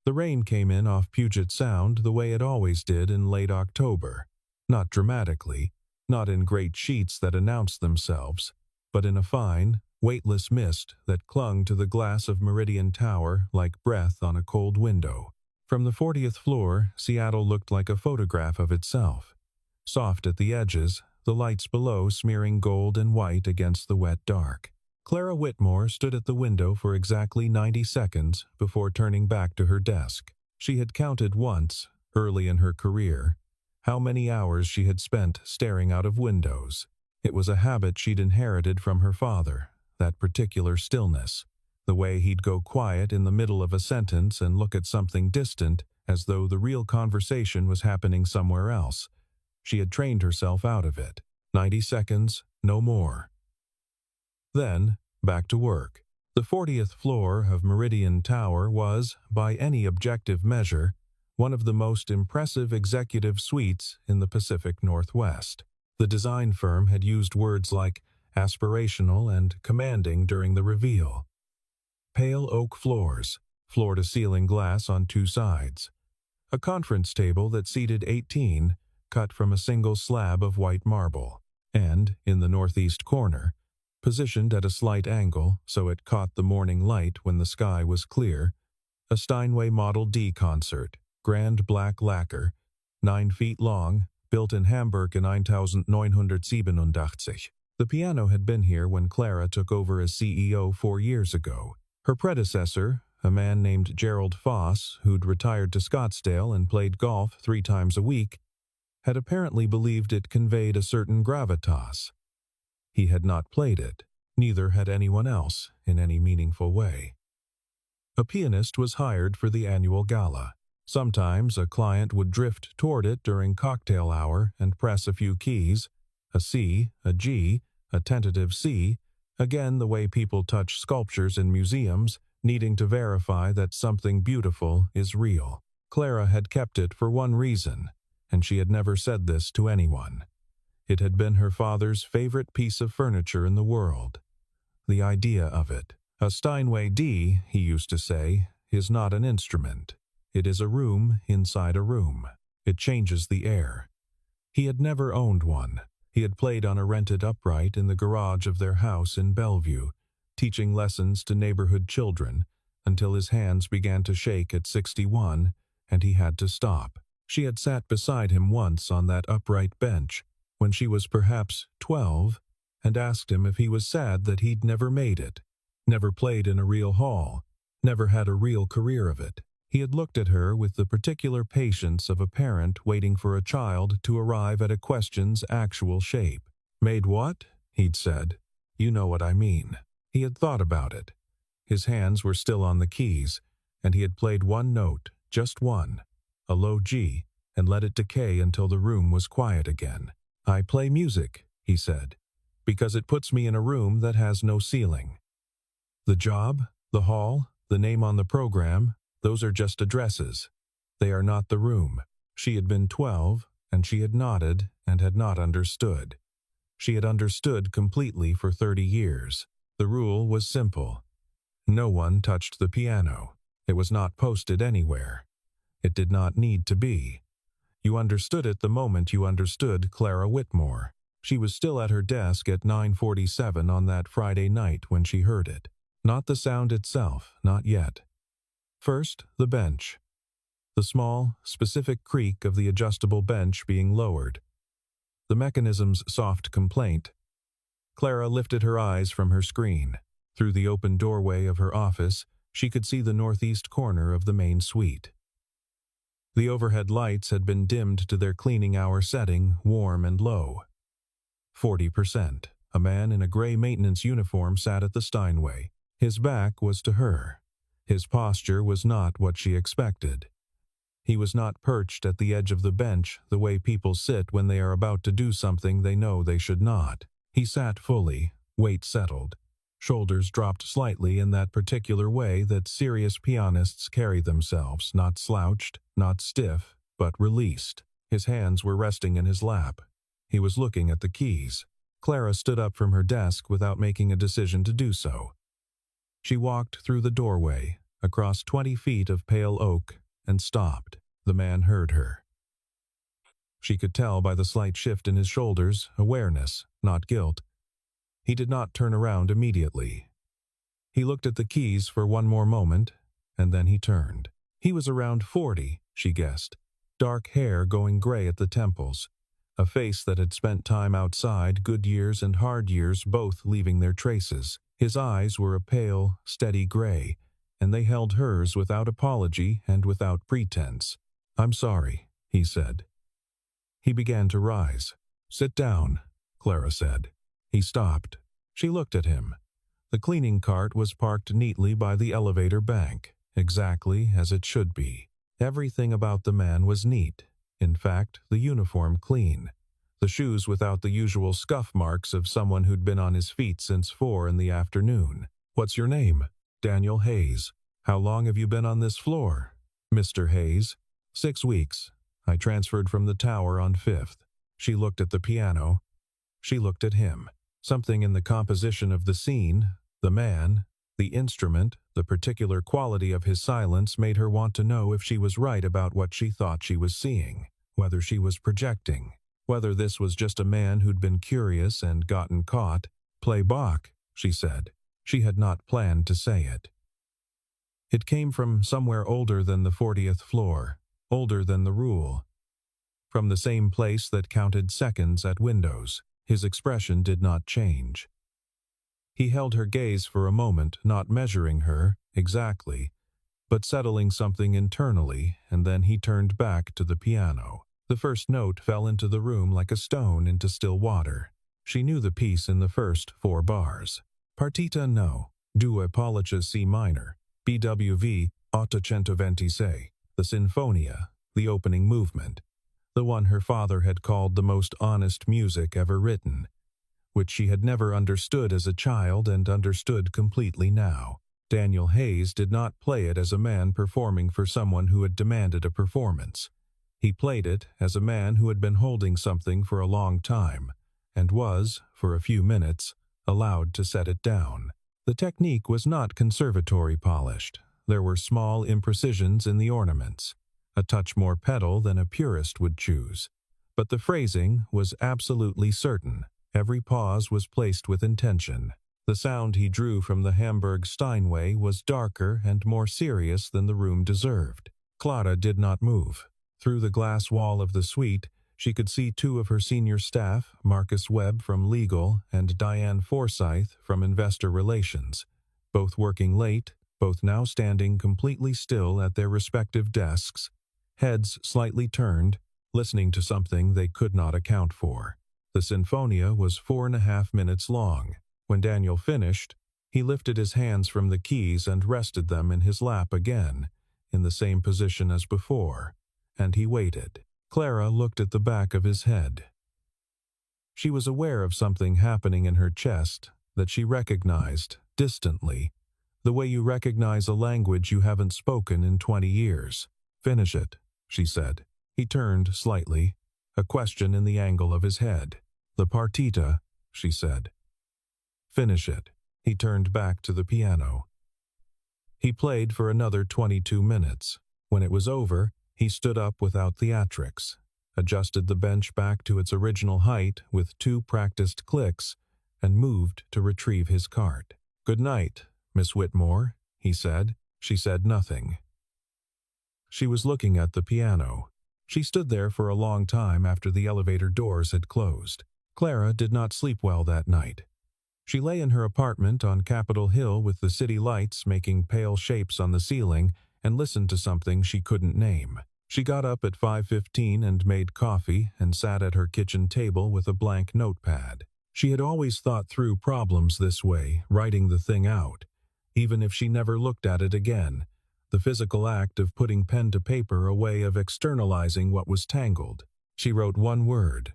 The rain came in off Puget Sound the way it always did in late October, not dramatically, not in great sheets that announced themselves, but in a fine, weightless mist that clung to the glass of Meridian Tower like breath on a cold window. From the 40th floor, Seattle looked like a photograph of itself. Soft at the edges, the lights below smearing gold and white against the wet dark. Clara Whitmore stood at the window for exactly 90 seconds before turning back to her desk. She had counted once, early in her career, how many hours she had spent staring out of windows. It was a habit she'd inherited from her father, that particular stillness, the way he'd go quiet in the middle of a sentence and look at something distant as though the real conversation was happening somewhere else. She had trained herself out of it. 90 seconds, no more. Then, back to work. The 40th floor of Meridian Tower was, by any objective measure, one of the most impressive executive suites in the Pacific Northwest. The design firm had used words like aspirational and commanding during the reveal. Pale oak floors, floor-to-ceiling glass on two sides. A conference table that seated 18, cut from a single slab of white marble. And, in the northeast corner, positioned at a slight angle so it caught the morning light when the sky was clear, a Steinway Model D concert, grand black lacquer, 9 feet long, built in Hamburg in 1987. The piano had been here when Clara took over as CEO 4 years ago. Her predecessor, a man named Gerald Foss, who'd retired to Scottsdale and played golf 3 times a week, had apparently believed it conveyed a certain gravitas. He had not played it, neither had anyone else, in any meaningful way. A pianist was hired for the annual gala. Sometimes a client would drift toward it during cocktail hour and press a few keys, a C, a G, a tentative C, again the way people touch sculptures in museums, needing to verify that something beautiful is real. Clara had kept it for one reason, and she had never said this to anyone. It had been her father's favorite piece of furniture in the world. The idea of it. A Steinway D, he used to say, is not an instrument. It is a room inside a room. It changes the air. He had never owned one. He had played on a rented upright in the garage of their house in Bellevue, teaching lessons to neighborhood children, until his hands began to shake at 61, and he had to stop. She had sat beside him once on that upright bench, when she was perhaps 12, and asked him if he was sad that he'd never made it, never played in a real hall, never had a real career of it. He had looked at her with the particular patience of a parent waiting for a child to arrive at a question's actual shape. "Made what?" he'd said. "You know what I mean." He had thought about it. His hands were still on the keys, and he had played one note, just one, a low G, and let it decay until the room was quiet again. "I play music," he said, "because it puts me in a room that has no ceiling. The job, the hall, the name on the program, those are just addresses. They are not the room." She had been 12, and she had nodded and had not understood. She had understood completely for 30 years. The rule was simple. No one touched the piano. It was not posted anywhere. It did not need to be. You understood it the moment you understood Clara Whitmore. She was still at her desk at 9:47 on that Friday night when she heard it. Not the sound itself, not yet. First, the bench. The small, specific creak of the adjustable bench being lowered. The mechanism's soft complaint. Clara lifted her eyes from her screen. Through the open doorway of her office, she could see the northeast corner of the main suite. The overhead lights had been dimmed to their cleaning hour setting, warm and low. 40%. A man in a gray maintenance uniform sat at the Steinway. His back was to her. His posture was not what she expected. He was not perched at the edge of the bench the way people sit when they are about to do something they know they should not. He sat fully, weight settled. Shoulders dropped slightly in that particular way that serious pianists carry themselves, not slouched, not stiff, but released. His hands were resting in his lap. He was looking at the keys. Clara stood up from her desk without making a decision to do so. She walked through the doorway, across 20 feet of pale oak, and stopped. The man heard her. She could tell by the slight shift in his shoulders, awareness, not guilt. He did not turn around immediately. He looked at the keys for one more moment, and then he turned. He was around 40, she guessed. Dark hair going gray at the temples. A face that had spent time outside, good years and hard years both leaving their traces. His eyes were a pale, steady gray, and they held hers without apology and without pretense. "I'm sorry," he said. He began to rise. "Sit down," Clara said. He stopped. She looked at him. The cleaning cart was parked neatly by the elevator bank, exactly as it should be. Everything about the man was neat. In fact, the uniform clean. The shoes without the usual scuff marks of someone who'd been on his feet since 4 in the afternoon. "What's your name?" "Daniel Hayes." "How long have you been on this floor?" "Mr. Hayes." 6 weeks. I transferred from the tower on 5th. She looked at the piano. She looked at him. Something in the composition of the scene, the man, the instrument, the particular quality of his silence made her want to know if she was right about what she thought she was seeing, whether she was projecting, whether this was just a man who'd been curious and gotten caught. "Play Bach," she said. She had not planned to say it. It came from somewhere older than the 40th floor, older than the rule. From the same place that counted seconds at windows. His expression did not change. He held her gaze for a moment, not measuring her, exactly, but settling something internally, and then he turned back to the piano. The first note fell into the room like a stone into still water. She knew the piece in the first 4 bars. Partita no, Due Pollice C minor, BWV 826, the Sinfonia, the opening movement, the one her father had called the most honest music ever written, which she had never understood as a child and understood completely now. Daniel Hayes did not play it as a man performing for someone who had demanded a performance. He played it as a man who had been holding something for a long time, and was, for a few minutes, allowed to set it down. The technique was not conservatory polished. There were small imprecisions in the ornaments, a touch more pedal than a purist would choose. But the phrasing was absolutely certain. Every pause was placed with intention. The sound he drew from the Hamburg Steinway was darker and more serious than the room deserved. Clara did not move. Through the glass wall of the suite, she could see 2 of her senior staff, Marcus Webb from Legal and Diane Forsyth from Investor Relations, both working late, both now standing completely still at their respective desks, heads slightly turned, listening to something they could not account for. The Sinfonia was 4.5 minutes long. When Daniel finished, he lifted his hands from the keys and rested them in his lap again, in the same position as before, and he waited. Clara looked at the back of his head. She was aware of something happening in her chest that she recognized, distantly, the way you recognize a language you haven't spoken in 20 years. "Finish it," she said. He turned slightly, a question in the angle of his head. "The partita," she said. "Finish it." He turned back to the piano. He played for another 22 minutes. When it was over, he stood up without theatrics, adjusted the bench back to its original height with 2 practiced clicks, and moved to retrieve his cart. "Good night, Miss Whitmore," he said. She said nothing. She was looking at the piano. She stood there for a long time after the elevator doors had closed. Clara did not sleep well that night. She lay in her apartment on Capitol Hill with the city lights making pale shapes on the ceiling and listened to something she couldn't name. She got up at 5:15 and made coffee and sat at her kitchen table with a blank notepad. She had always thought through problems this way, writing the thing out, even if she never looked at it again. The physical act of putting pen to paper, a way of externalizing what was tangled. She wrote one word.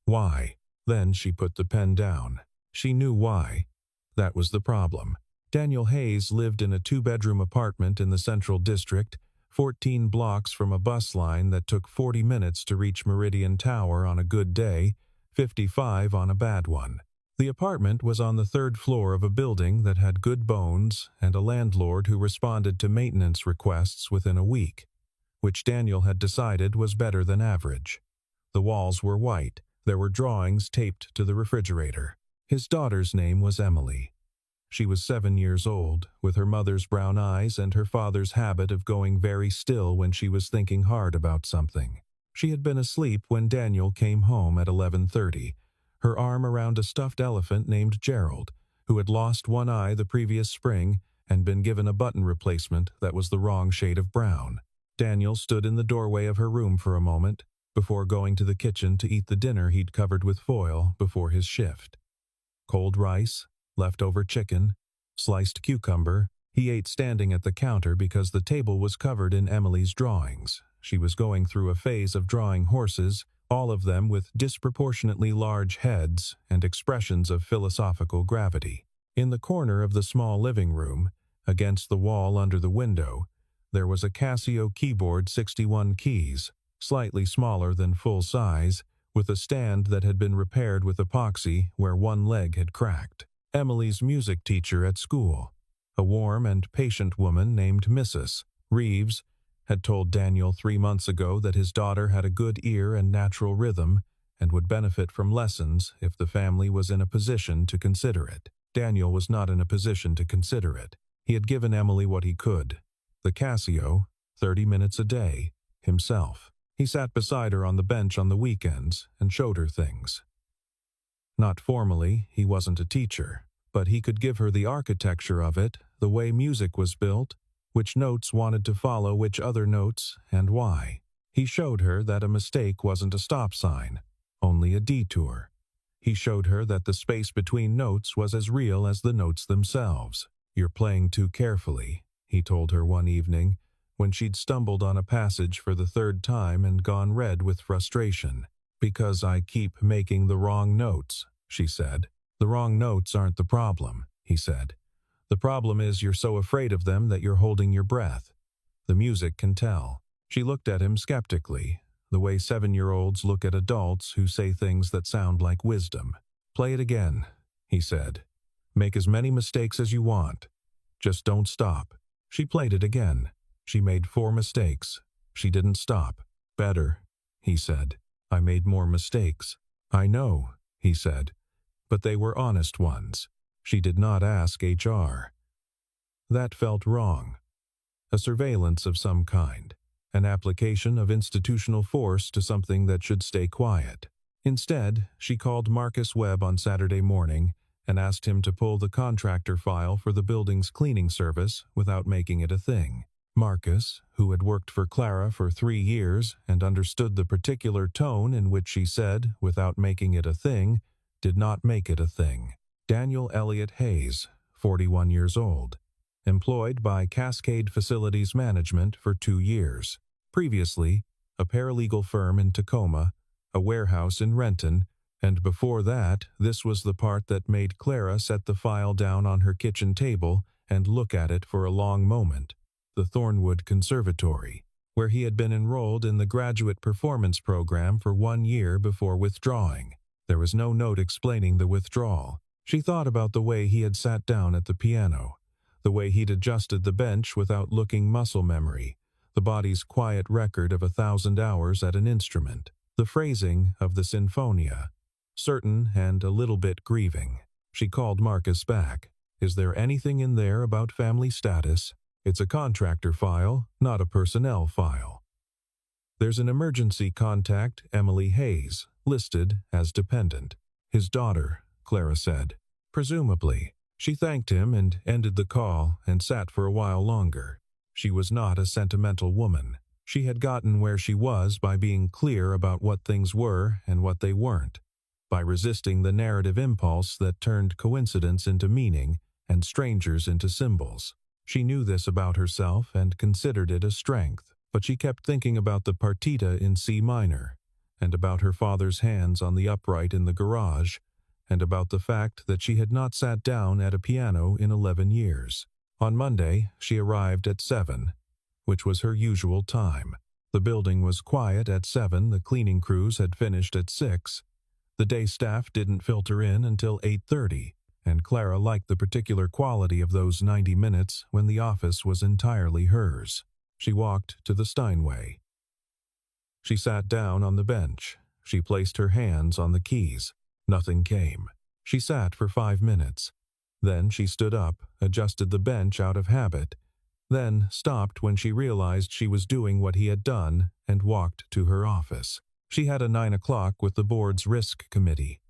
Why? Then she put the pen down. She knew why. That was the problem. Daniel Hayes lived in a 2-bedroom apartment in the Central District, 14 blocks from a bus line that took 40 minutes to reach Meridian Tower on a good day, 55 on a bad one. The apartment was on the third floor of a building that had good bones and a landlord who responded to maintenance requests within a week, which Daniel had decided was better than average. The walls were white. There were drawings taped to the refrigerator. His daughter's name was Emily. She was 7 years old, with her mother's brown eyes and her father's habit of going very still when she was thinking hard about something. She had been asleep when Daniel came home at 11:30, her arm around a stuffed elephant named Gerald, who had lost one eye the previous spring and been given a button replacement that was the wrong shade of brown. Daniel stood in the doorway of her room for a moment, before going to the kitchen to eat the dinner he'd covered with foil before his shift. Cold rice, leftover chicken, sliced cucumber. He ate standing at the counter because the table was covered in Emily's drawings. She was going through a phase of drawing horses, all of them with disproportionately large heads and expressions of philosophical gravity. In the corner of the small living room, against the wall under the window, there was a Casio keyboard 61 keys, slightly smaller than full size, with a stand that had been repaired with epoxy where one leg had cracked. Emily's music teacher at school, a warm and patient woman named Mrs. Reeves, had told Daniel 3 months ago that his daughter had a good ear and natural rhythm and would benefit from lessons if the family was in a position to consider it. Daniel was not in a position to consider it. He had given Emily what he could. The Casio, 30 minutes a day, himself. He sat beside her on the bench on the weekends and showed her things. Not formally, he wasn't a teacher, but he could give her the architecture of it, the way music was built, which notes wanted to follow which other notes, and why. He showed her that a mistake wasn't a stop sign, only a detour. He showed her that the space between notes was as real as the notes themselves. "You're playing too carefully," he told her one evening, when she'd stumbled on a passage for the 3rd time and gone red with frustration. "Because I keep making the wrong notes," she said. "The wrong notes aren't the problem," he said. "The problem is you're so afraid of them that you're holding your breath. The music can tell." She looked at him skeptically, the way 7-year-olds look at adults who say things that sound like wisdom. "Play it again," he said. "Make as many mistakes as you want. Just don't stop." She played it again. She made 4 mistakes. She didn't stop. "Better," he said. "I made more mistakes." "I know," he said. "But they were honest ones." She did not ask HR. That felt wrong. A surveillance of some kind. An application of institutional force to something that should stay quiet. Instead, she called Marcus Webb on Saturday morning and asked him to pull the contractor file for the building's cleaning service without making it a thing. Marcus, who had worked for Clara for 3 years and understood the particular tone in which she said, without making it a thing, did not make it a thing. Daniel Elliott Hayes, 41 years old, employed by Cascade Facilities Management for 2 years. Previously, a paralegal firm in Tacoma, a warehouse in Renton, and before that, this was the part that made Clara set the file down on her kitchen table and look at it for a long moment. The Thornwood Conservatory, where he had been enrolled in the graduate performance program for 1 year before withdrawing. There was no note explaining the withdrawal. She thought about the way he had sat down at the piano, the way he'd adjusted the bench without looking muscle memory, the body's quiet record of 1,000 hours at an instrument, the phrasing of the sinfonia, certain and a little bit grieving. She called Marcus back. "Is there anything in there about family status? It's a contractor file, not a personnel file." "There's an emergency contact, Emily Hayes, listed as dependent." "His daughter," Clara said. "Presumably." She thanked him and ended the call and sat for a while longer. She was not a sentimental woman. She had gotten where she was by being clear about what things were and what they weren't, by resisting the narrative impulse that turned coincidence into meaning and strangers into symbols. She knew this about herself and considered it a strength, but she kept thinking about the partita in C minor, and about her father's hands on the upright in the garage, and about the fact that she had not sat down at a piano in 11 years. On Monday, she arrived at 7, which was her usual time. The building was quiet at 7, the cleaning crews had finished at 6. The day staff didn't filter in until 8:30, and Clara liked the particular quality of those 90 minutes when the office was entirely hers. She walked to the Steinway. She sat down on the bench. She placed her hands on the keys. Nothing came. She sat for 5 minutes. Then she stood up, adjusted the bench out of habit, then stopped when she realized she was doing what he had done and walked to her office. She had a 9 o'clock with the board's risk committee.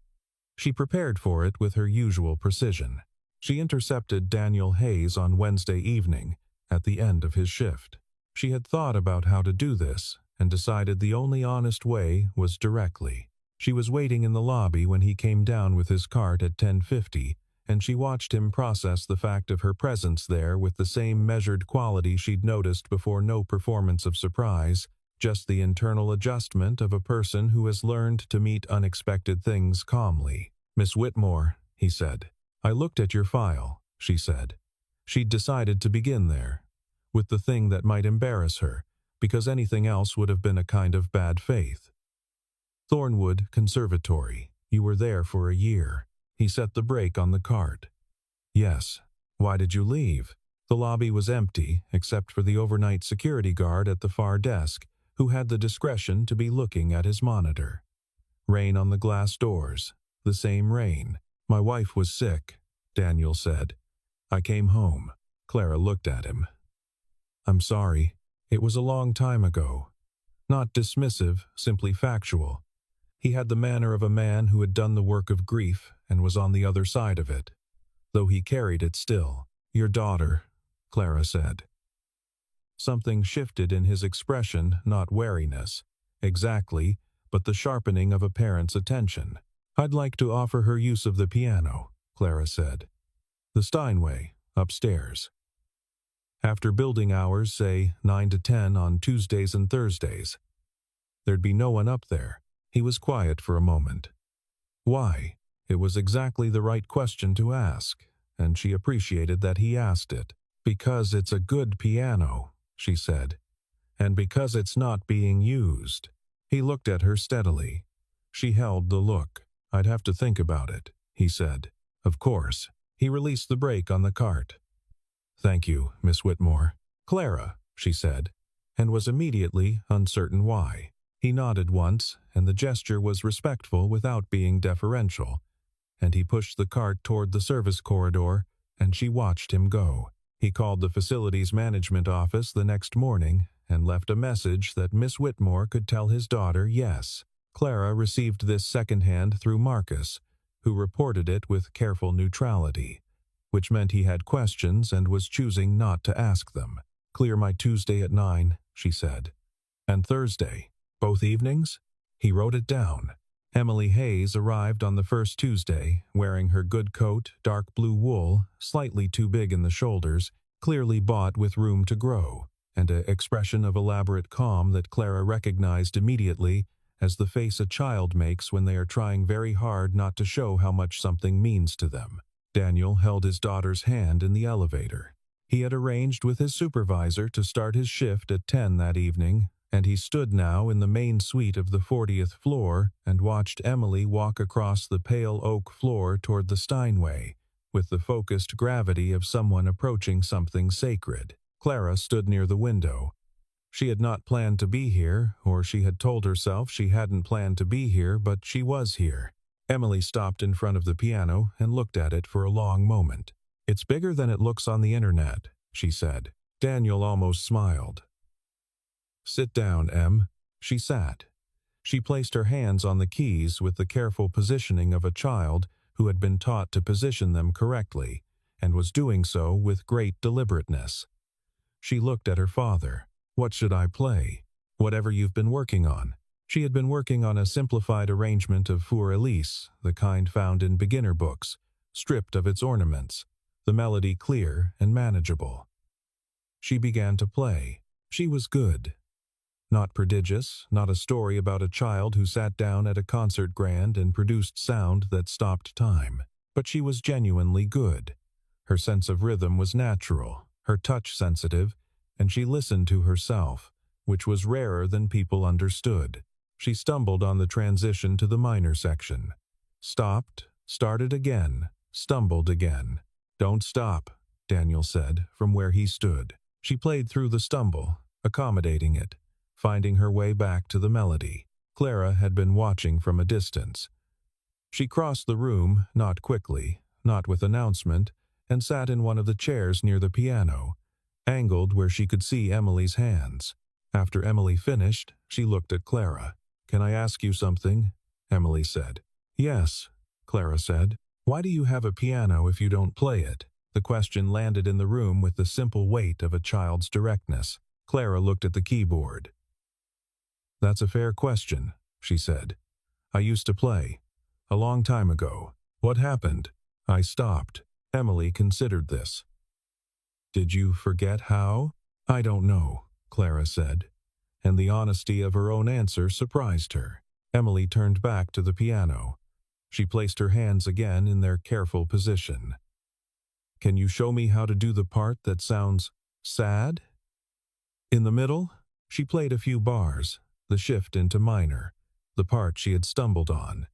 She prepared for it with her usual precision. She intercepted Daniel Hayes on Wednesday evening, at the end of his shift. She had thought about how to do this, and decided the only honest way was directly. She was waiting in the lobby when he came down with his cart at 10:50, and she watched him process the fact of her presence there with the same measured quality she'd noticed before. No performance of surprise, just the internal adjustment of a person who has learned to meet unexpected things calmly. "Miss Whitmore," he said. "I looked at your file," she said. She'd decided to begin there, with the thing that might embarrass her, because anything else would have been a kind of bad faith. "Thornwood Conservatory. You were there for a year." He set the brake on the cart. "Yes. Why did you leave?" The lobby was empty, except for the overnight security guard at the far desk, who had the discretion to be looking at his monitor. Rain on the glass doors. The same rain. "My wife was sick," Daniel said. "I came home." Clara looked at him. "I'm sorry. It was a long time ago." Not dismissive, simply factual. He had the manner of a man who had done the work of grief and was on the other side of it, though he carried it still. "Your daughter," Clara said. Something shifted in his expression, not wariness, exactly, but the sharpening of a parent's attention. "I'd like to offer her use of the piano," Clara said. "The Steinway, upstairs. After building hours, say 9 to 10 on Tuesdays and Thursdays." There'd be no one up there. He was quiet for a moment. Why? It was exactly the right question to ask, and she appreciated that he asked it. "Because it's a good piano," she said, "and because it's not being used." He looked at her steadily. She held the look. "I'd have to think about it," he said. "Of course." He released the brake on the cart. "Thank you, Miss Whitmore." "Clara," she said, and was immediately uncertain why. He nodded once, and the gesture was respectful without being deferential, and he pushed the cart toward the service corridor, and she watched him go. He called the facilities management office the next morning and left a message that Miss Whitmore could tell his daughter yes. Clara received this secondhand through Marcus, who reported it with careful neutrality, which meant he had questions and was choosing not to ask them. "Clear my Tuesday at 9, she said. "And Thursday? Both evenings?" He wrote it down. Emily Hayes arrived on the first Tuesday, wearing her good coat, dark blue wool, slightly too big in the shoulders, clearly bought with room to grow, and an expression of elaborate calm that Clara recognized immediately as the face a child makes when they are trying very hard not to show how much something means to them. Daniel held his daughter's hand in the elevator. He had arranged with his supervisor to start his shift at 10 that evening, and he stood now in the main suite of the 40th floor and watched Emily walk across the pale oak floor toward the Steinway, with the focused gravity of someone approaching something sacred. Clara stood near the window. She had not planned to be here, or she had told herself she hadn't planned to be here, but she was here. Emily stopped in front of the piano and looked at it for a long moment. "It's bigger than it looks on the internet," she said. Daniel almost smiled. "Sit down, Em." She sat. She placed her hands on the keys with the careful positioning of a child who had been taught to position them correctly, and was doing so with great deliberateness. She looked at her father. "What should I play?" "Whatever you've been working on." She had been working on a simplified arrangement of Für Elise, the kind found in beginner books, stripped of its ornaments, the melody clear and manageable. She began to play. She was good. Not prodigious, not a story about a child who sat down at a concert grand and produced sound that stopped time. But she was genuinely good. Her sense of rhythm was natural, her touch sensitive, and she listened to herself, which was rarer than people understood. She stumbled on the transition to the minor section. stopped, started again, stumbled again. "Don't stop," Daniel said from where he stood. She played through the stumble, accommodating it, finding her way back to the melody. Clara had been watching from a distance. She crossed the room, not quickly, not with announcement, and sat in one of the chairs near the piano, angled where she could see Emily's hands. After Emily finished, she looked at Clara. "Can I ask you something?" Emily said. "Yes," Clara said. "Why do you have a piano if you don't play it?" The question landed in the room with the simple weight of a child's directness. Clara looked at the keyboard. "That's a fair question," she said. "I used to play. A long time ago. What happened? I stopped." Emily considered this. "Did you forget how?" "I don't know," Clara said, and the honesty of her own answer surprised her. Emily turned back to the piano. She placed her hands again in their careful position. "Can you show me how to do the part that sounds sad?" In the middle, she played a few bars, the shift into minor, the part she had stumbled on.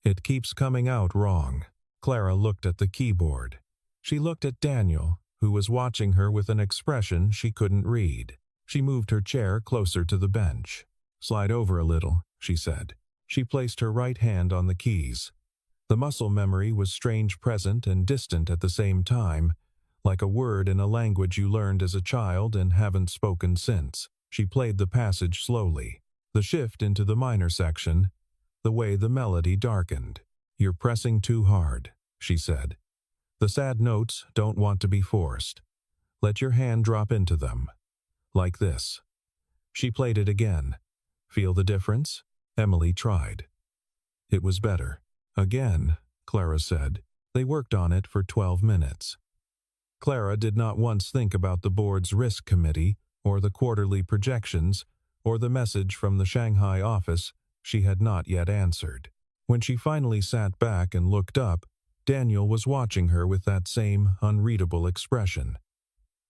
"It keeps coming out wrong." Clara looked at the keyboard. She looked at Daniel, who was watching her with an expression she couldn't read. She moved her chair closer to the bench. "Slide over a little," she said. She placed her right hand on the keys. The muscle memory was strange, present and distant at the same time, like a word in a language you learned as a child and haven't spoken since. She played the passage slowly. The shift into the minor section, the way the melody darkened. "You're pressing too hard," she said. "The sad notes don't want to be forced. Let your hand drop into them. Like this." She played it again. "Feel the difference?" Emily tried. It was better. "Again," Clara said. They worked on it for 12 minutes. Clara did not once think about the board's risk committee, or the quarterly projections, or the message from the Shanghai office she had not yet answered. When she finally sat back and looked up, Daniel was watching her with that same unreadable expression.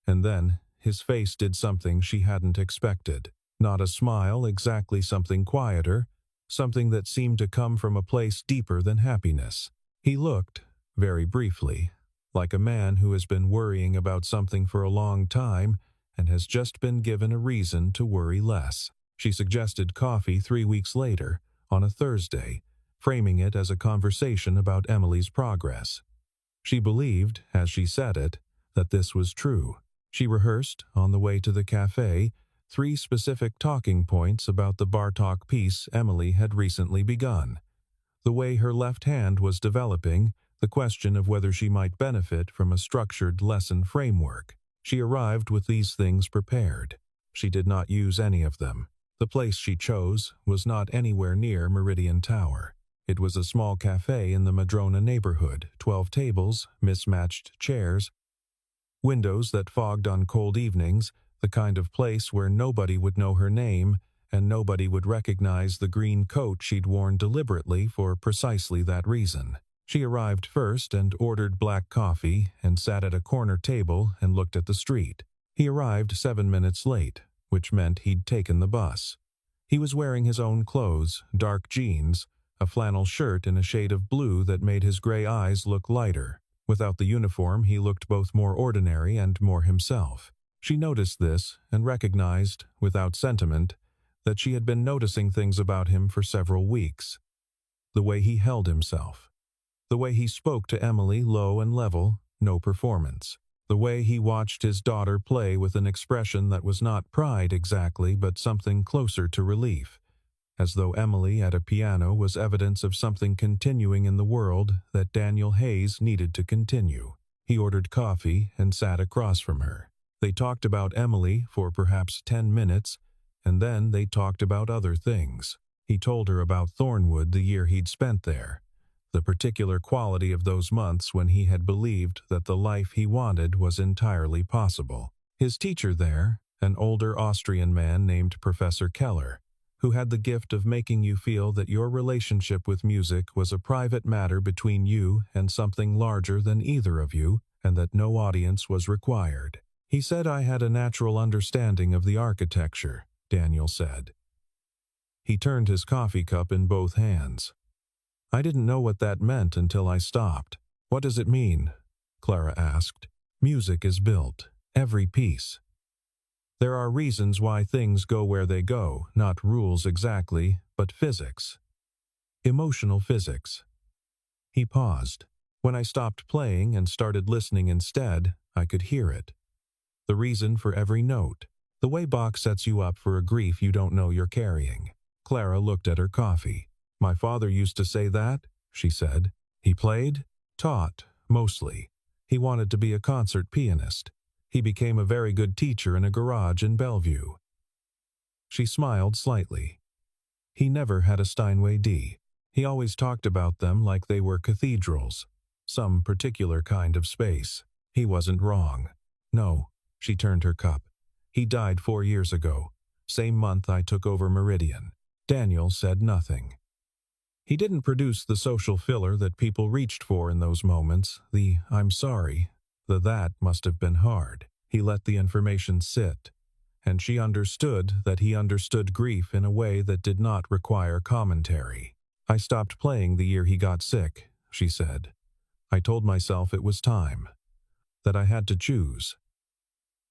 And then his face did something she hadn't expected. Not a smile, exactly, something quieter, something that seemed to come from a place deeper than happiness. He looked, very briefly, like a man who has been worrying about something for a long time and has just been given a reason to worry less. She suggested coffee 3 weeks later, on a Thursday, framing it as a conversation about Emily's progress. She believed, as she said it, that this was true. She rehearsed, on the way to the cafe, 3 specific talking points about the Bartok piece Emily had recently begun. The way her left hand was developing, the question of whether she might benefit from a structured lesson framework. She arrived with these things prepared. She did not use any of them. The place she chose was not anywhere near Meridian Tower. It was a small cafe in the Madrona neighborhood, 12 tables, mismatched chairs, windows that fogged on cold evenings, the kind of place where nobody would know her name and nobody would recognize the green coat she'd worn deliberately for precisely that reason. She arrived first and ordered black coffee and sat at a corner table and looked at the street. He arrived 7 minutes late, which meant he'd taken the bus. He was wearing his own clothes, dark jeans, a flannel shirt in a shade of blue that made his gray eyes look lighter. Without the uniform, he looked both more ordinary and more himself. She noticed this and recognized, without sentiment, that she had been noticing things about him for several weeks. The way he held himself. The way he spoke to Emily, low and level, no performance. The way he watched his daughter play with an expression that was not pride exactly, but something closer to relief, as though Emily at a piano was evidence of something continuing in the world that Daniel Hayes needed to continue. He ordered coffee and sat across from her. They talked about Emily for perhaps 10 minutes, and then they talked about other things. He told her about Thornwood, the year he'd spent there, the particular quality of those months when he had believed that the life he wanted was entirely possible. His teacher there, an older Austrian man named Professor Keller, who had the gift of making you feel that your relationship with music was a private matter between you and something larger than either of you, and that no audience was required. He said I had a natural understanding of the architecture, Daniel said. He turned his coffee cup in both hands. I didn't know what that meant until I stopped. What does it mean? Clara asked. Music is built, every piece. There are reasons why things go where they go, not rules exactly, but physics. Emotional physics. He paused. When I stopped playing and started listening instead, I could hear it. The reason for every note. The way Bach sets you up for a grief you don't know you're carrying. Clara looked at her coffee. My father used to say that, she said. He played, taught, mostly. He wanted to be a concert pianist. He became a very good teacher in a garage in Bellevue. She smiled slightly. He never had a Steinway D. He always talked about them like they were cathedrals, some particular kind of space. He wasn't wrong. No, she turned her cup. He died 4 years ago, same month I took over Meridian. Daniel said nothing. He didn't produce the social filler that people reached for in those moments, the I'm sorry. That must have been hard. He let the information sit, and she understood that he understood grief in a way that did not require commentary. I stopped playing the year he got sick, she said. I told myself it was time, that I had to choose.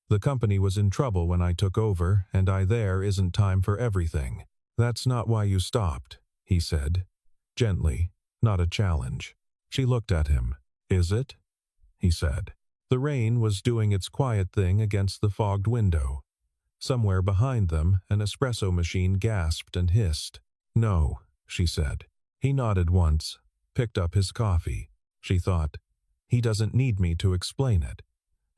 The company was in trouble when I took over, and there isn't time for everything. That's not why you stopped, he said, gently, not a challenge. She looked at him. Is it? He said. The rain was doing its quiet thing against the fogged window. Somewhere behind them, an espresso machine gasped and hissed. No, she said. He nodded once, picked up his coffee. She thought, he doesn't need me to explain it,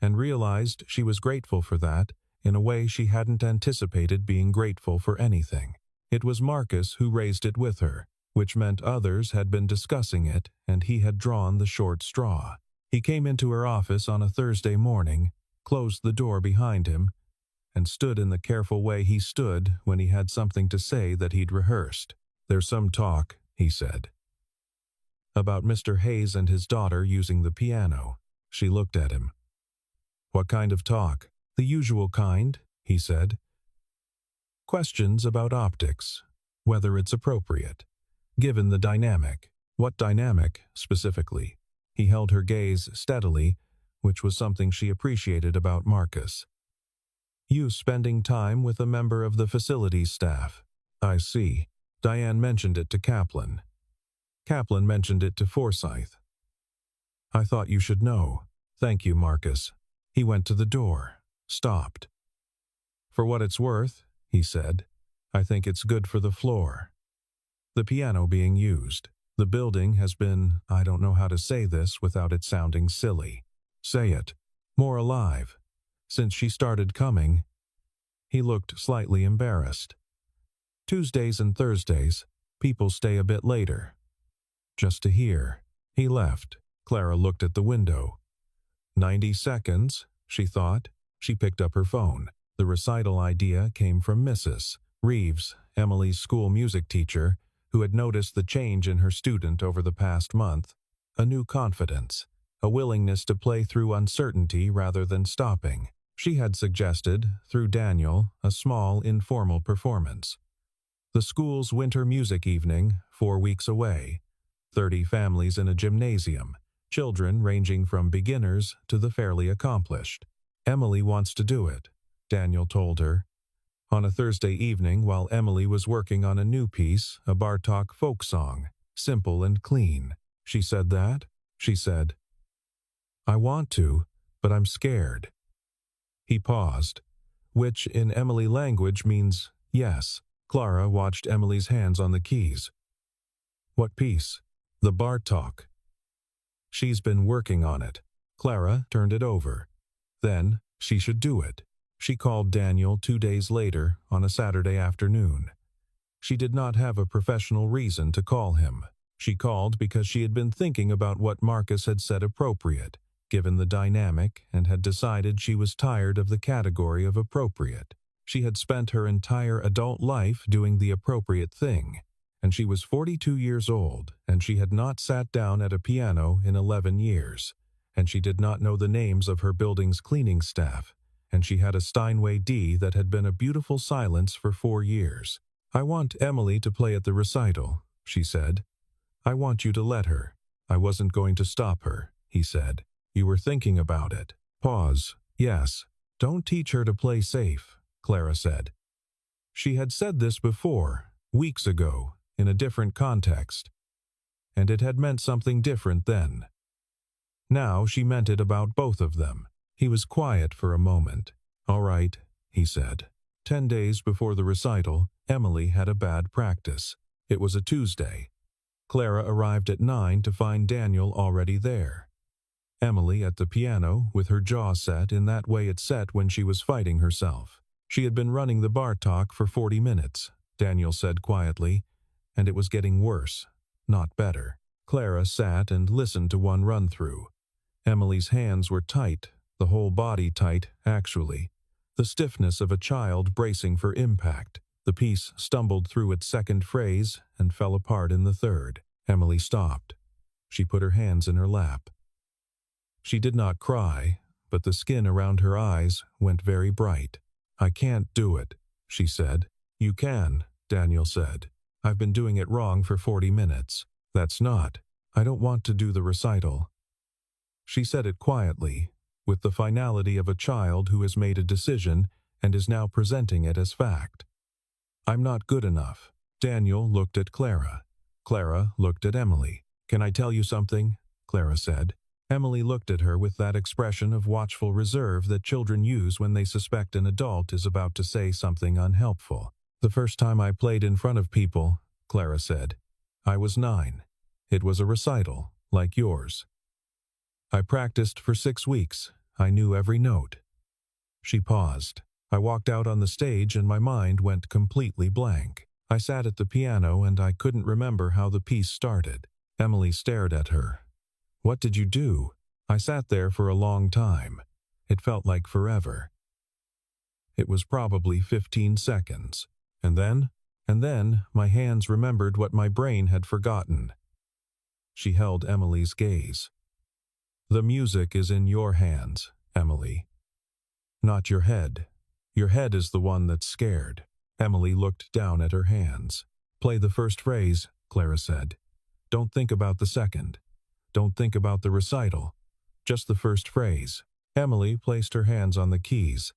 and realized she was grateful for that in a way she hadn't anticipated being grateful for anything. It was Marcus who raised it with her, which meant others had been discussing it and he had drawn the short straw. He came into her office on a Thursday morning, closed the door behind him, and stood in the careful way he stood when he had something to say that he'd rehearsed. There's some talk, he said, about Mr. Hayes and his daughter using the piano. She looked at him. What kind of talk? The usual kind, he said. Questions about optics, whether it's appropriate, given the dynamic. What dynamic, specifically? He held her gaze steadily, which was something she appreciated about Marcus. You spending time with a member of the facilities staff. I see. Diane mentioned it to Kaplan. Kaplan mentioned it to Forsyth. I thought you should know. Thank you, Marcus. He went to the door, stopped. For what it's worth, he said, I think it's good for the floor. The piano being used. The building has been, I don't know how to say this without it sounding silly. Say it. More alive. Since she started coming. He looked slightly embarrassed. Tuesdays and Thursdays, people stay a bit later. Just to hear. He left. Clara looked at the window. 90 seconds, she thought. She picked up her phone. The recital idea came from Mrs. Reeves, Emily's school music teacher, who had noticed the change in her student over the past month. A new confidence, a willingness to play through uncertainty rather than stopping. She had suggested, through Daniel, a small, informal performance. The school's winter music evening, 4 weeks away. 30 families in a gymnasium, children ranging from beginners to the fairly accomplished. Emily wants to do it, Daniel told her. On a Thursday evening while Emily was working on a new piece, a Bartok folk song, simple and clean. She said that? She said, I want to, but I'm scared. He paused, which in Emily language means yes. Clara watched Emily's hands on the keys. What piece? The Bartok. She's been working on it. Clara turned it over. Then, she should do it. She called Daniel 2 days later on a Saturday afternoon. She did not have a professional reason to call him. She called because she had been thinking about what Marcus had said appropriate, given the dynamic, and had decided she was tired of the category of appropriate. She had spent her entire adult life doing the appropriate thing, and she was 42 years old, and she had not sat down at a piano in 11 years, and she did not know the names of her building's cleaning staff, and she had a Steinway D that had been a beautiful silence for 4 years. I want Emily to play at the recital, she said. I want you to let her. I wasn't going to stop her, he said. You were thinking about it. Pause. Yes. Don't teach her to play safe, Clara said. She had said this before, weeks ago, in a different context. And it had meant something different then. Now she meant it about both of them. He was quiet for a moment. All right, he said. 10 days before the recital, Emily had a bad practice. It was a Tuesday. Clara arrived at 9 to find Daniel already there. Emily at the piano, with her jaw set in that way it set when she was fighting herself. She had been running the Bartok for 40 minutes, Daniel said quietly, and it was getting worse, not better. Clara sat and listened to one run-through. Emily's hands were tight, the whole body tight, actually. The stiffness of a child bracing for impact. The piece stumbled through its second phrase and fell apart in the third. Emily stopped. She put her hands in her lap. She did not cry, but the skin around her eyes went very bright. I can't do it, she said. You can, Daniel said. I've been doing it wrong for 40 minutes. That's not. I don't want to do the recital. She said it quietly, with the finality of a child who has made a decision and is now presenting it as fact. I'm not good enough. Daniel looked at Clara. Clara looked at Emily. Can I tell you something? Clara said. Emily looked at her with that expression of watchful reserve that children use when they suspect an adult is about to say something unhelpful. The first time I played in front of people, Clara said, I was 9. It was a recital, like yours. I practiced for 6 weeks. I knew every note. She paused. I walked out on the stage and my mind went completely blank. I sat at the piano and I couldn't remember how the piece started. Emily stared at her. What did you do? I sat there for a long time. It felt like forever. It was probably 15 seconds. And then, my hands remembered what my brain had forgotten. She held Emily's gaze. The music is in your hands, Emily. Not your head. Your head is the one that's scared. Emily looked down at her hands. Play the first phrase, Clara said. Don't think about the second. Don't think about the recital. Just the first phrase. Emily placed her hands on the keys.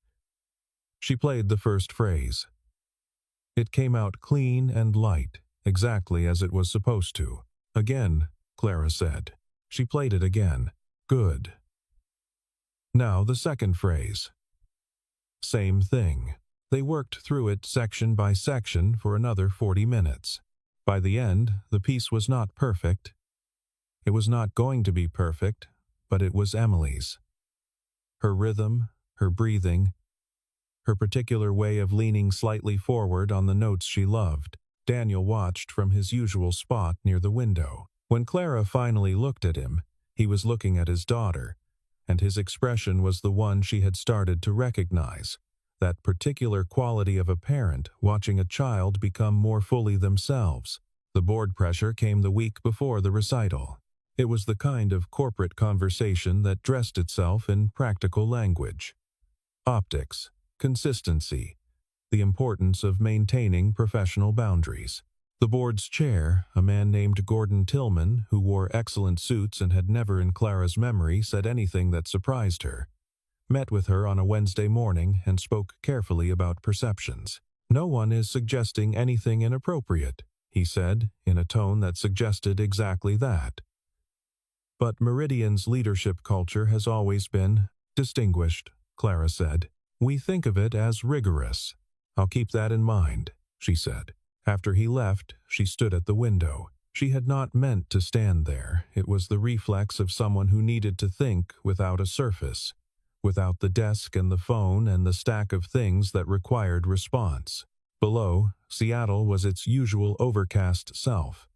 She played the first phrase. It came out clean and light, exactly as it was supposed to. Again, Clara said. She played it again. Good. Now the second phrase. Same thing. They worked through it section by section for another 40 minutes. By the end, the piece was not perfect. It was not going to be perfect, but it was Emily's. Her rhythm, her breathing, her particular way of leaning slightly forward on the notes she loved. Daniel watched from his usual spot near the window. When Clara finally looked at him, he was looking at his daughter, and his expression was the one she had started to recognize, that particular quality of a parent watching a child become more fully themselves. The board pressure came the week before the recital. It was the kind of corporate conversation that dressed itself in practical language. Optics, consistency, the importance of maintaining professional boundaries. The board's chair, a man named Gordon Tillman, who wore excellent suits and had never in Clara's memory said anything that surprised her, met with her on a Wednesday morning and spoke carefully about perceptions. No one is suggesting anything inappropriate, he said, in a tone that suggested exactly that. But Meridian's leadership culture has always been distinguished, Clara said. We think of it as rigorous. I'll keep that in mind, she said. After he left, she stood at the window. She had not meant to stand there. It was the reflex of someone who needed to think without a surface, without the desk and the phone and the stack of things that required response. Below, Seattle was its usual overcast self.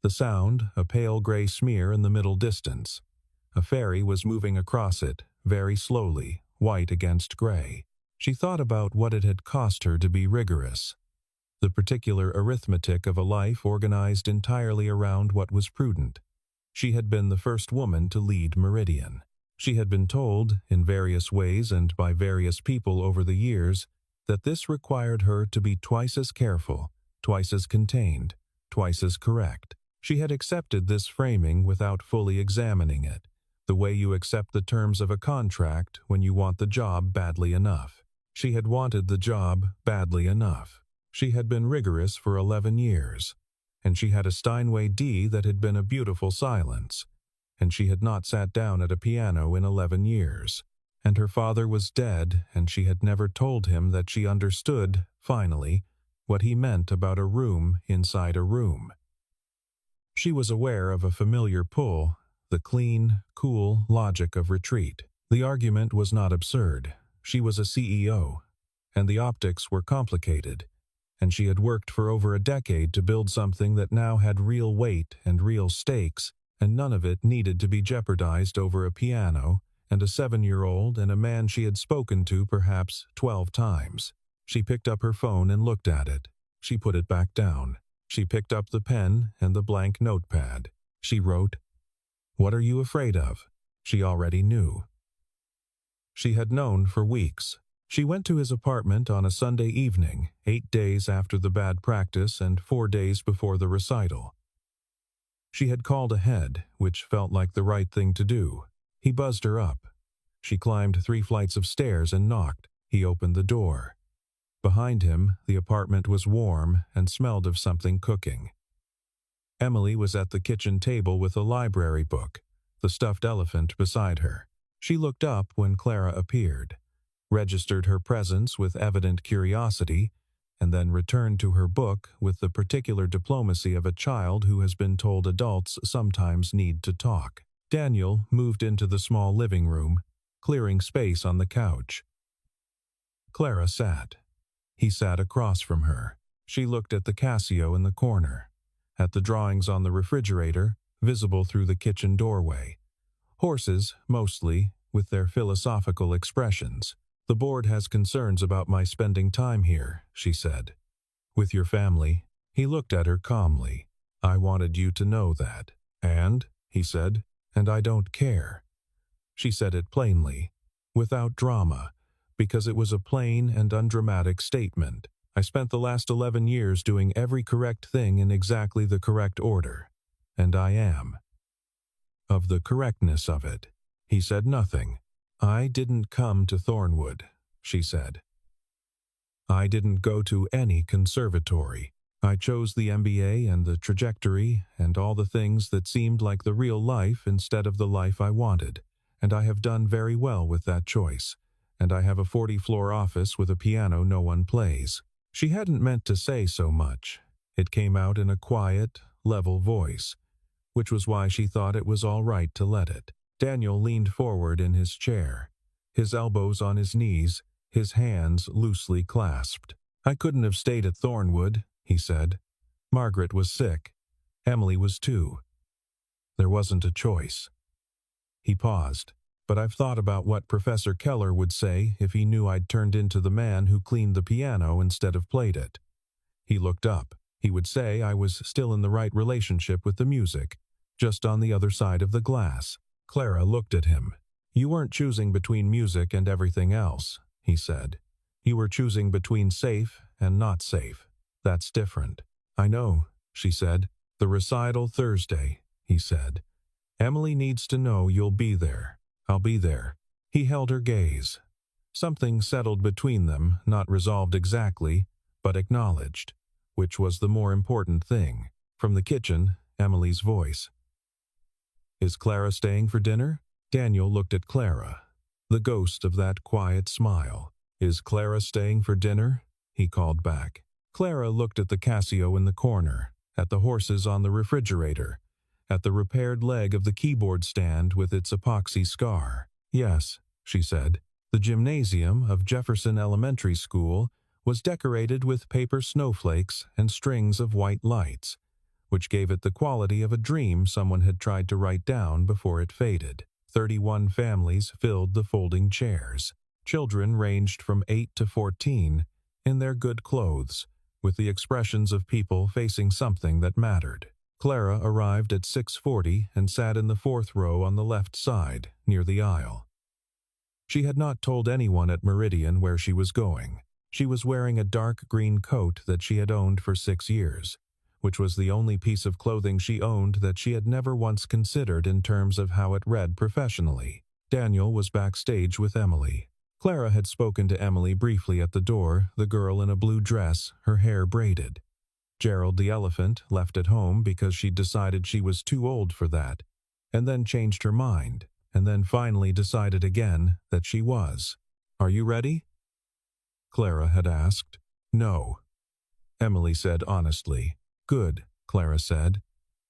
The sound, a pale gray smear in the middle distance. A ferry was moving across it, very slowly, white against gray. She thought about what it had cost her to be rigorous. The particular arithmetic of a life organized entirely around what was prudent. She had been the first woman to lead Meridian. She had been told, in various ways and by various people over the years, that this required her to be twice as careful, twice as contained, twice as correct. She had accepted this framing without fully examining it, the way you accept the terms of a contract when you want the job badly enough. She had wanted the job badly enough. She had been rigorous for 11 years, and she had a Steinway D that had been a beautiful silence, and she had not sat down at a piano in 11 years. And her father was dead, and she had never told him that she understood, finally, what he meant about a room inside a room. She was aware of a familiar pull, the clean, cool logic of retreat. The argument was not absurd. She was a CEO, and the optics were complicated, and she had worked for over a decade to build something that now had real weight and real stakes, and none of it needed to be jeopardized over a piano and a 7-year-old and a man she had spoken to perhaps 12 times. She picked up her phone and looked at it. She put it back down. She picked up the pen and the blank notepad. She wrote, "What are you afraid of?" She already knew. She had known for weeks. She went to his apartment on a Sunday evening, 8 days after the bad practice and 4 days before the recital. She had called ahead, which felt like the right thing to do. He buzzed her up. She climbed 3 flights of stairs and knocked. He opened the door. Behind him, the apartment was warm and smelled of something cooking. Emily was at the kitchen table with a library book, the stuffed elephant beside her. She looked up when Clara appeared, registered her presence with evident curiosity, and then returned to her book with the particular diplomacy of a child who has been told adults sometimes need to talk. Daniel moved into the small living room, clearing space on the couch. Clara sat. He sat across from her. She looked at the Casio in the corner, at the drawings on the refrigerator, visible through the kitchen doorway. Horses, mostly, with their philosophical expressions. "The board has concerns about my spending time here," she said. "With your family." He looked at her calmly. "I wanted you to know that." "And?" he said. "And I don't care." She said it plainly, without drama, because it was a plain and undramatic statement. "I spent the last 11 years doing every correct thing in exactly the correct order, and I am." Of the correctness of it, he said nothing. "I didn't come to Thornwood," she said. "I didn't go to any conservatory. I chose the MBA and the trajectory and all the things that seemed like the real life instead of the life I wanted, and I have done very well with that choice. And I have a 40-floor office with a piano no one plays." She hadn't meant to say so much. It came out in a quiet, level voice, which was why she thought it was all right to let it. Daniel leaned forward in his chair, his elbows on his knees, his hands loosely clasped. "I couldn't have stayed at Thornwood," he said. "Margaret was sick. Emily was too. There wasn't a choice." He paused. "But I've thought about what Professor Keller would say if he knew I'd turned into the man who cleaned the piano instead of played it." He looked up. "He would say I was still in the right relationship with the music, just on the other side of the glass." Clara looked at him. "You weren't choosing between music and everything else," he said. "You were choosing between safe and not safe. That's different." "I know," she said. "The recital Thursday," he said. "Emily needs to know you'll be there." "I'll be there." He held her gaze. Something settled between them, not resolved exactly, but acknowledged, which was the more important thing. From the kitchen, Emily's voice. "Is Clara staying for dinner?" Daniel looked at Clara, the ghost of that quiet smile. "Is Clara staying for dinner?" he called back. Clara looked at the Casio in the corner, at the horses on the refrigerator, at the repaired leg of the keyboard stand with its epoxy scar. "Yes," she said. The gymnasium of Jefferson Elementary School was decorated with paper snowflakes and strings of white lights, which gave it the quality of a dream someone had tried to write down before it faded. 31 families filled the folding chairs. Children ranged from 8 to 14, in their good clothes, with the expressions of people facing something that mattered. Clara arrived at 6:40 and sat in the 4th row on the left side, near the aisle. She had not told anyone at Meridian where she was going. She was wearing a dark green coat that she had owned for 6 years, which was the only piece of clothing she owned that she had never once considered in terms of how it read professionally. Daniel was backstage with Emily. Clara had spoken to Emily briefly at the door, the girl in a blue dress, her hair braided. Gerald the elephant left at home because she'd decided she was too old for that, and then changed her mind, and then finally decided again that she was. "Are you ready?" Clara had asked. "No," Emily said honestly. "Good," Clara said.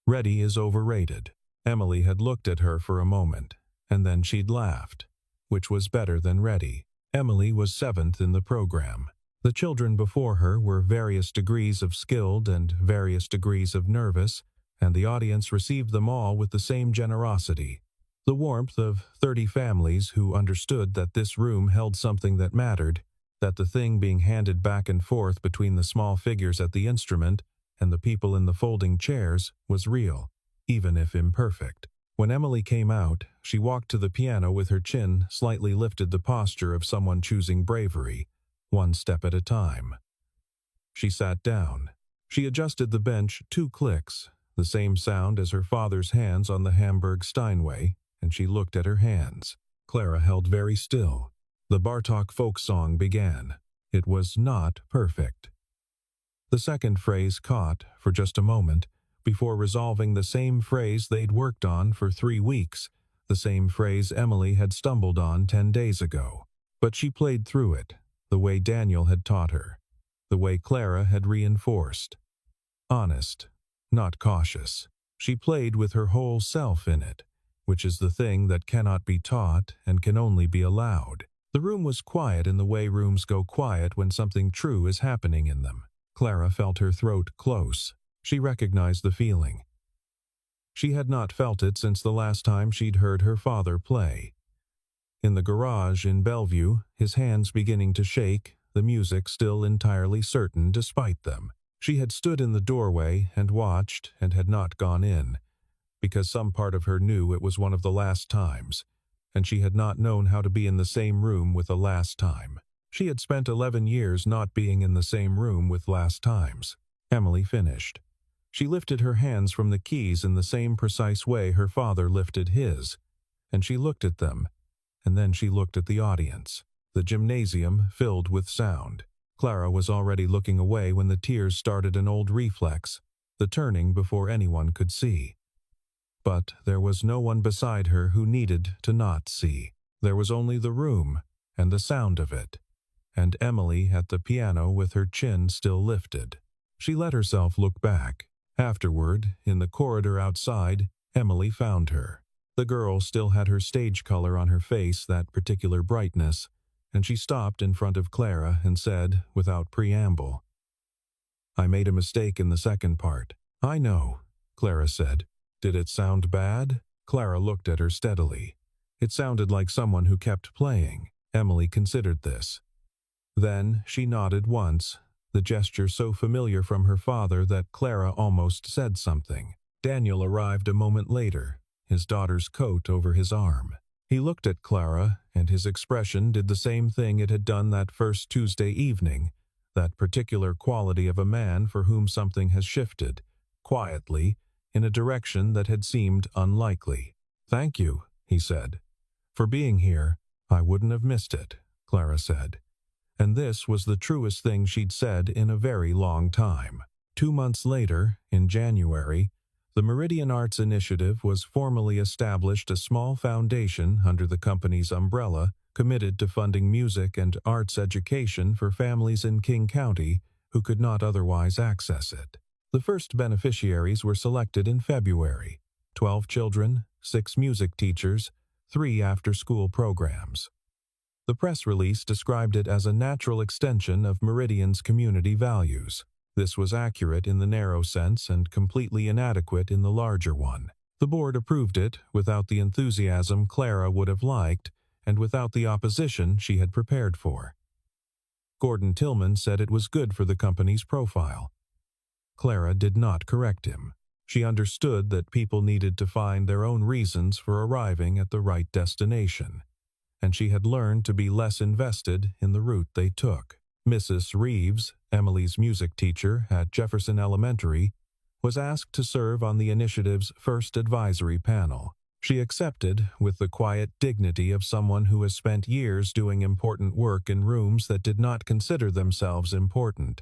"Ready is overrated." Emily had looked at her for a moment, and then she'd laughed, which was better than ready. Emily was 7th in the program. The children before her were various degrees of skilled and various degrees of nervous, and the audience received them all with the same generosity. The warmth of 30 families who understood that this room held something that mattered, that the thing being handed back and forth between the small figures at the instrument and the people in the folding chairs was real, even if imperfect. When Emily came out, she walked to the piano with her chin slightly lifted, the posture of someone choosing bravery, one step at a time. She sat down. She adjusted the bench 2 clicks, the same sound as her father's hands on the Hamburg Steinway, and she looked at her hands. Clara held very still. The Bartók folk song began. It was not perfect. The second phrase caught for just a moment, before resolving the same phrase they'd worked on for 3 weeks, the same phrase Emily had stumbled on 10 days ago. But she played through it, the way Daniel had taught her, the way Clara had reinforced. Honest, not cautious. She played with her whole self in it, which is the thing that cannot be taught and can only be allowed. The room was quiet in the way rooms go quiet when something true is happening in them. Clara felt her throat close. She recognized the feeling. She had not felt it since the last time she'd heard her father play. In the garage in Bellevue, his hands beginning to shake, the music still entirely certain despite them. She had stood in the doorway and watched and had not gone in, because some part of her knew it was one of the last times, and she had not known how to be in the same room with the last time. She had spent 11 years not being in the same room with last times. Emily finished. She lifted her hands from the keys in the same precise way her father lifted his, and she looked at them, and then she looked at the audience. The gymnasium filled with sound. Clara was already looking away when the tears started, an old reflex, the turning before anyone could see. But there was no one beside her who needed to not see. There was only the room and the sound of it, and Emily at the piano with her chin still lifted. She let herself look back. Afterward, in the corridor outside, Emily found her. The girl still had her stage color on her face, that particular brightness, and she stopped in front of Clara and said, without preamble, "I made a mistake in the second part." "I know," Clara said. "Did it sound bad?" Clara looked at her steadily. It sounded like someone who kept playing. Emily considered this. Then she nodded once, the gesture so familiar from her father that Clara almost said something. Daniel arrived a moment later, his daughter's coat over his arm. He looked at Clara, and his expression did the same thing it had done that first Tuesday evening, that particular quality of a man for whom something has shifted, quietly, in a direction that had seemed unlikely. "Thank you," he said. "For being here. I wouldn't have missed it," Clara said. And this was the truest thing she'd said in a very long time. 2 months later, in January, the Meridian Arts Initiative was formally established, a small foundation under the company's umbrella committed to funding music and arts education for families in King County who could not otherwise access it. The first beneficiaries were selected in February: 12 children, 6 music teachers, 3 after-school programs. The press release described it as a natural extension of Meridian's community values. This was accurate in the narrow sense and completely inadequate in the larger one. The board approved it without the enthusiasm Clara would have liked and without the opposition she had prepared for. Gordon Tillman said it was good for the company's profile. Clara did not correct him. She understood that people needed to find their own reasons for arriving at the right destination, and she had learned to be less invested in the route they took. Mrs. Reeves, Emily's music teacher at Jefferson Elementary, was asked to serve on the initiative's first advisory panel. She accepted with the quiet dignity of someone who has spent years doing important work in rooms that did not consider themselves important,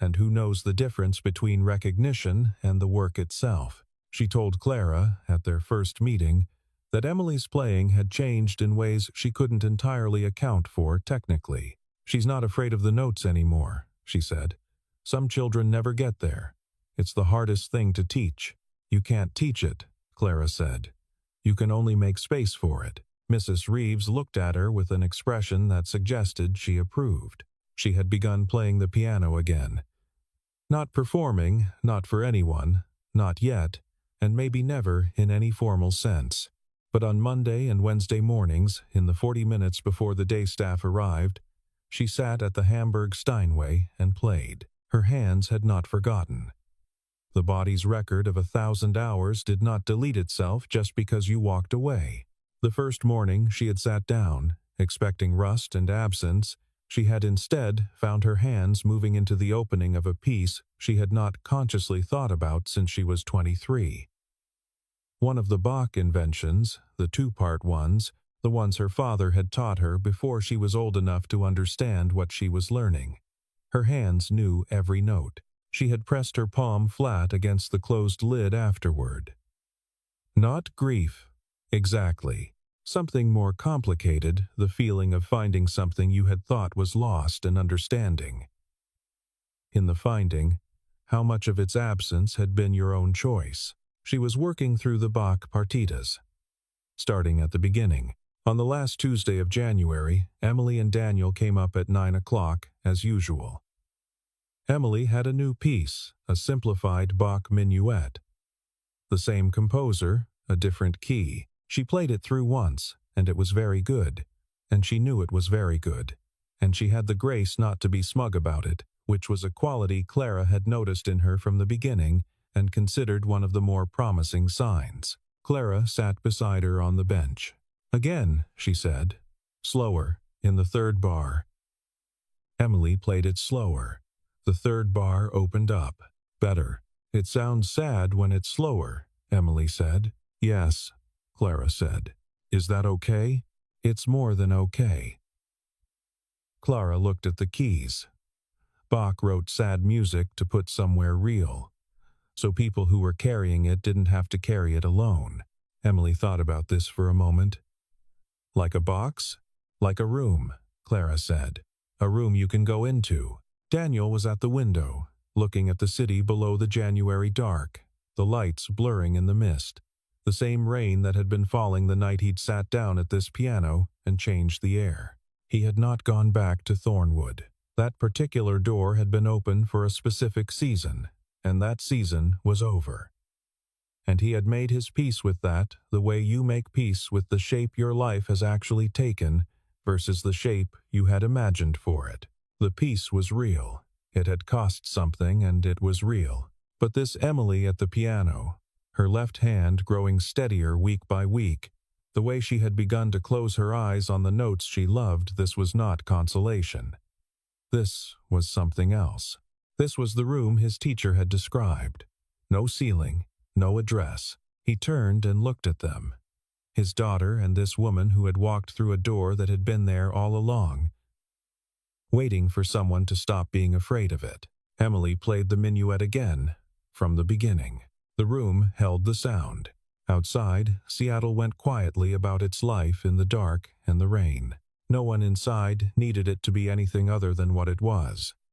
and who knows the difference between recognition and the work itself. She told Clara, at their first meeting, that Emily's playing had changed in ways she couldn't entirely account for technically. "She's not afraid of the notes anymore," she said. "Some children never get there. It's the hardest thing to teach." "You can't teach it," Clara said. "You can only make space for it." Mrs. Reeves looked at her with an expression that suggested she approved. She had begun playing the piano again. Not performing, not for anyone, not yet, and maybe never in any formal sense. But on Monday and Wednesday mornings, in the 40 minutes before the day staff arrived, she sat at the Hamburg Steinway and played. Her hands had not forgotten. The body's record of 1,000 hours did not delete itself just because you walked away. The first morning she had sat down, expecting rust and absence. She had instead found her hands moving into the opening of a piece she had not consciously thought about since she was 23. One of the Bach inventions, the two-part ones, the ones her father had taught her before she was old enough to understand what she was learning. Her hands knew every note. She had pressed her palm flat against the closed lid afterward. Not grief. Exactly. Something more complicated, the feeling of finding something you had thought was lost and understanding. In the finding, how much of its absence had been your own choice. She was working through the Bach partitas. Starting at the beginning. On the last Tuesday of January, Emily and Daniel came up at 9 o'clock, as usual. Emily had a new piece, a simplified Bach minuet. The same composer, a different key. She played it through once, and it was very good, and she knew it was very good, and she had the grace not to be smug about it, which was a quality Clara had noticed in her from the beginning and considered one of the more promising signs. Clara sat beside her on the bench. "Again," she said. "Slower, in the third bar." Emily played it slower. The third bar opened up. "Better. It sounds sad when it's slower," Emily said. "Yes," Clara said. "Is that okay?" "It's more than okay." Clara looked at the keys. Bach wrote sad music to put somewhere real, so people who were carrying it didn't have to carry it alone. Emily thought about this for a moment. "Like a box?" "Like a room," Clara said. "A room you can go into." Daniel was at the window, looking at the city below the January dark, the lights blurring in the mist, the same rain that had been falling the night he'd sat down at this piano and changed the air. He had not gone back to Thornwood. That particular door had been open for a specific season, and that season was over. And he had made his peace with that the way you make peace with the shape your life has actually taken versus the shape you had imagined for it. The peace was real. It had cost something, and it was real. But this Emily at the piano, her left hand growing steadier week by week, the way she had begun to close her eyes on the notes she loved, this was not consolation. This was something else. This was the room his teacher had described. No ceiling, no address. He turned and looked at them. His daughter and this woman who had walked through a door that had been there all along, waiting for someone to stop being afraid of it. Emily played the minuet again, from the beginning. The room held the sound. Outside, Seattle went quietly about its life in the dark and the rain. No one inside needed it to be anything other than what it was.